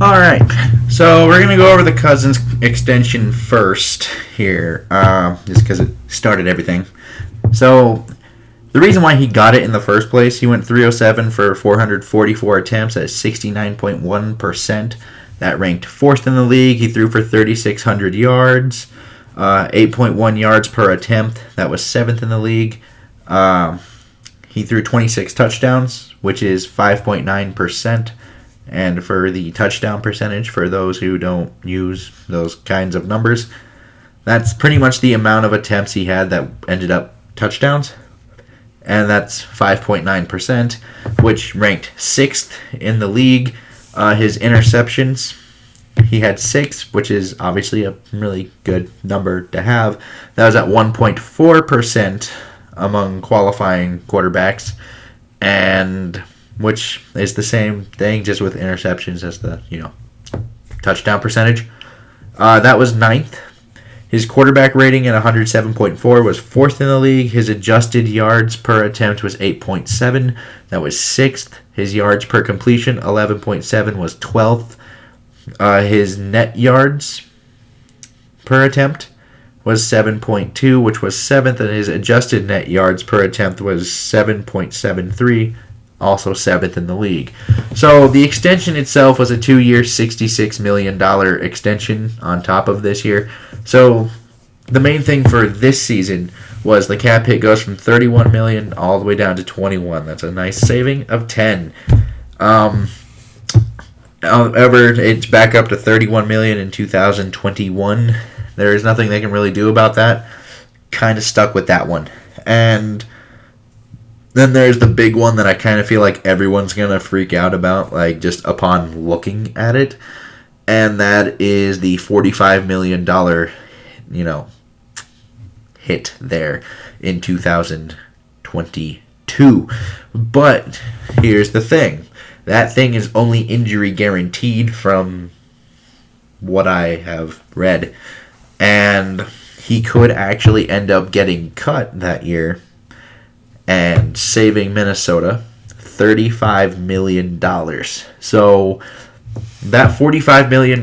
All right, so we're gonna go over the Cousins extension first here, just because it started everything. So the reason why he got it in the first place, he went 307 for 444 attempts at 69.1%. That ranked fourth in the league. He threw for 3,600 yards, 8.1 yards per attempt. That was seventh in the league. He threw 26 touchdowns, which is 5.9%. And for the touchdown percentage, for those who don't use those kinds of numbers, that's pretty much the amount of attempts he had that ended up touchdowns. And that's 5.9%, which ranked sixth in the league. His interceptions, he had 6, which is obviously a really good number to have. That was at 1.4% among qualifying quarterbacks, and which is the same thing, just with interceptions as the touchdown percentage. That was ninth. His quarterback rating at 107.4 was fourth in the league. His adjusted yards per attempt was 8.7. That was sixth. His yards per completion, 11.7, was 12th. His net yards per attempt was 7.2, which was seventh, and his adjusted net yards per attempt was 7.73. Also seventh in the league. So the extension itself was a 2-year, $66 million extension on top of this year. So the main thing for this season was the cap hit goes from $31 million all the way down to $21. That's a nice saving of 10. However, it's back up to $31 million in 2021. There is nothing they can really do about that. Kind of stuck with that one. And then there's the big one that I kind of feel like everyone's going to freak out about, like just upon looking at it. And that is the $45 million, hit there in 2022. But here's the thing. That thing is only injury guaranteed from what I have read. And he could actually end up getting cut that year and saving Minnesota $35 million. So that $45 million,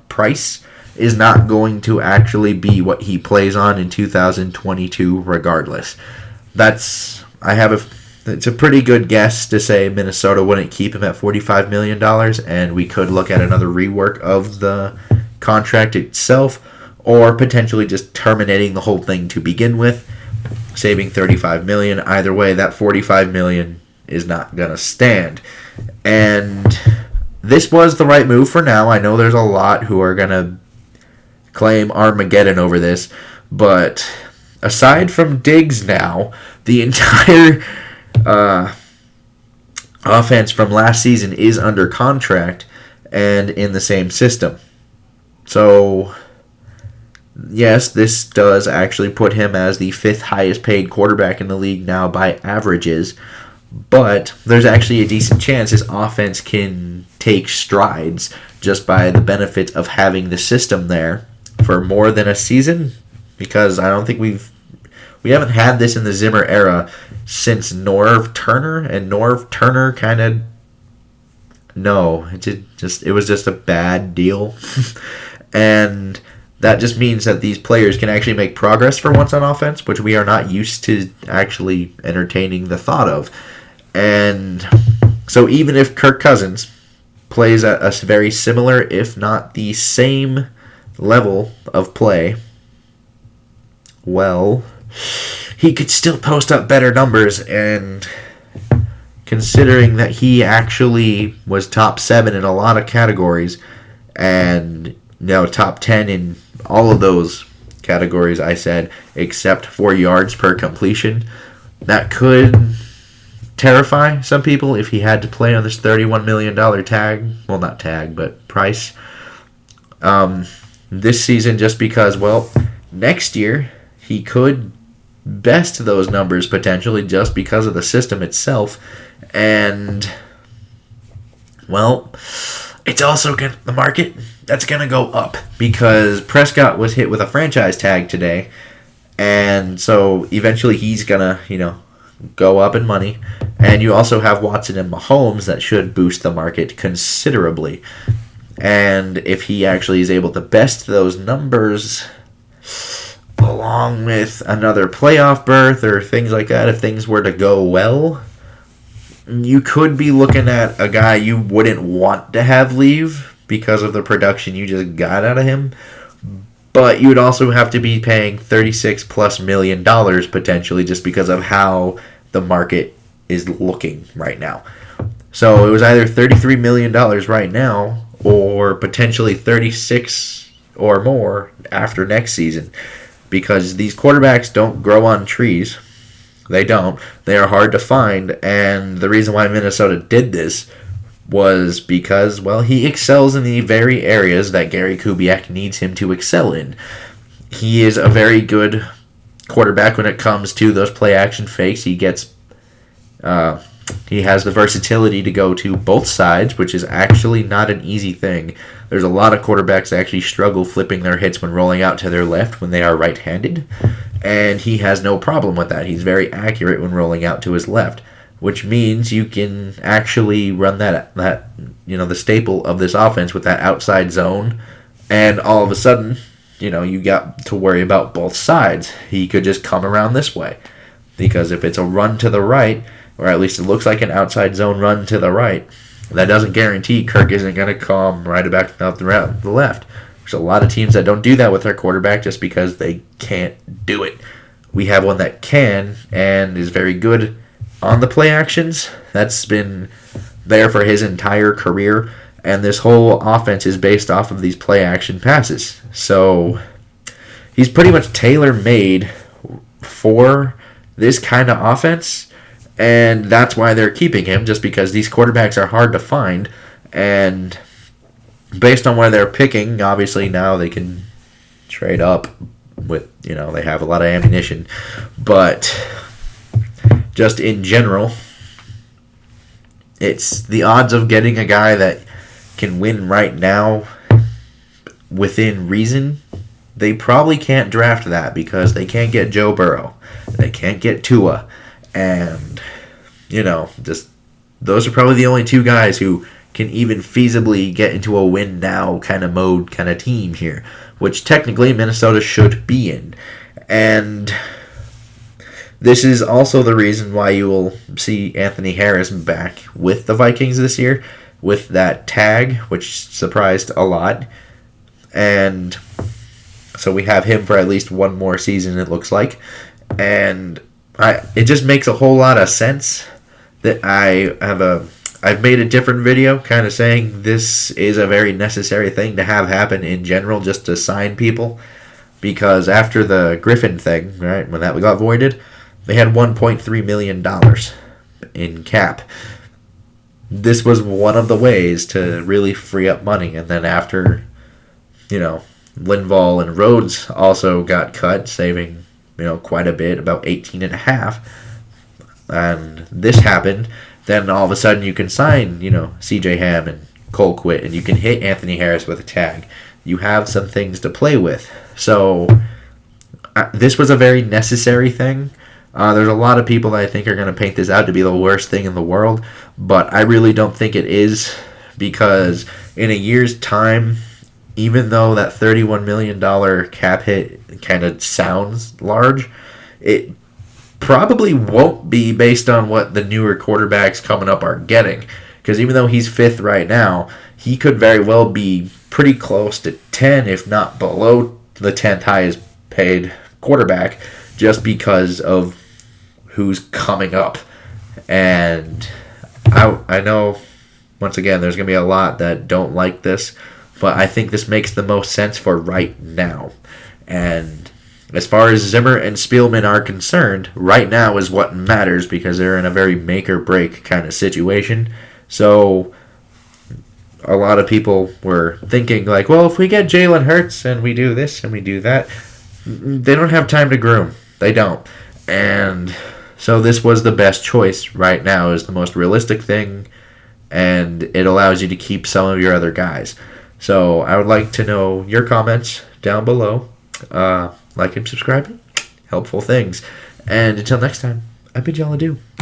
price is not going to actually be what he plays on in 2022 regardless. It's a pretty good guess to say Minnesota wouldn't keep him at $45 million, and we could look at another rework of the contract itself, or potentially just terminating the whole thing to begin with, saving $35 million. Either way, that $45 million is not going to stand. And this was the right move for now. I know there's a lot who are going to claim Armageddon over this, but aside from Diggs now, the entire offense from last season is under contract and in the same system. So yes, this does actually put him as the 5th highest paid quarterback in the league now by averages, but there's actually a decent chance his offense can take strides just by the benefit of having the system there for more than a season, because I don't think we haven't had this in the Zimmer era since Norv Turner, and Norv Turner it was just a bad deal. And that just means that these players can actually make progress for once on offense, which we are not used to actually entertaining the thought of. And so even if Kirk Cousins plays at a very similar, if not the same level of play, well, he could still post up better numbers. And considering that he actually was top 7 in a lot of categories, and top 10 in all of those categories I said, except for yards per completion, that could terrify some people if he had to play on this $31 million tag. Well, not tag, but price. This season, just because, next year he could best those numbers potentially just because of the system itself. And, it's also the market that's going to go up because Prescott was hit with a franchise tag today. And so eventually he's going to, go up in money. And you also have Watson and Mahomes that should boost the market considerably. And if he actually is able to best those numbers along with another playoff berth or things like that, if things were to go well, you could be looking at a guy you wouldn't want to have leave because of the production you just got out of him. But you would also have to be paying $36+ million potentially just because of how the market is looking right now. So it was either $33 million right now or potentially 36 or more after next season, because these quarterbacks don't grow on trees. They don't. They are hard to find, and the reason why Minnesota did this was because, well, he excels in the very areas that Gary Kubiak needs him to excel in. He is a very good quarterback when it comes to those play-action fakes. He has the versatility to go to both sides, which is actually not an easy thing. There's a lot of quarterbacks that actually struggle flipping their hits when rolling out to their left when they are right-handed, and he has no problem with that. He's very accurate when rolling out to his left, which means you can actually run that the staple of this offense with that outside zone, and all of a sudden, you got to worry about both sides. He could just come around this way, because if it's a run to the right, or at least it looks like an outside zone run to the right, that doesn't guarantee Kirk isn't going to come right back out the left. There's a lot of teams that don't do that with their quarterback just because they can't do it. We have one that can and is very good on the play actions. That's been there for his entire career, and this whole offense is based off of these play action passes. So he's pretty much tailor-made for this kind of offense, and that's why they're keeping him, just because these quarterbacks are hard to find. And based on where they're picking, obviously now they can trade up with, they have a lot of ammunition. But just in general, it's the odds of getting a guy that can win right now within reason. They probably can't draft that because they can't get Joe Burrow. They can't get Tua. And, just those are probably the only two guys who can even feasibly get into a win now kind of mode kind of team here, which technically Minnesota should be in. And this is also the reason why you will see Anthony Harris back with the Vikings this year with that tag, which surprised a lot. And so we have him for at least one more season, it looks like. And it just makes a whole lot of sense that I've made a different video kind of saying this is a very necessary thing to have happen in general, just to sign people. Because after the Griffin thing, right, when that got voided, they had $1.3 million in cap. This was one of the ways to really free up money. And then after, Linval and Rhodes also got cut, saving, quite a bit, about 18.5. And this happened. Then all of a sudden you can sign, C.J. Ham and Colquitt, and you can hit Anthony Harris with a tag. You have some things to play with. So this was a very necessary thing. There's a lot of people that I think are going to paint this out to be the worst thing in the world, but I really don't think it is, because in a year's time, even though that $31 million cap hit kind of sounds large, it probably won't be based on what the newer quarterbacks coming up are getting. Because even though he's 5th right now, he could very well be pretty close to 10, if not below the 10th highest paid quarterback, just because of who's coming up. And I know, once again, there's going to be a lot that don't like this, but I think this makes the most sense for right now. And as far as Zimmer and Spielman are concerned, right now is what matters, because they're in a very make-or-break kind of situation. So a lot of people were thinking, like, well, if we get Jalen Hurts and we do this and we do that, they don't have time to groom. They don't. And so this was the best choice right now, is the most realistic thing, and it allows you to keep some of your other guys. So I would like to know your comments down below. Like and subscribe. Helpful things. And until next time, I bid y'all adieu.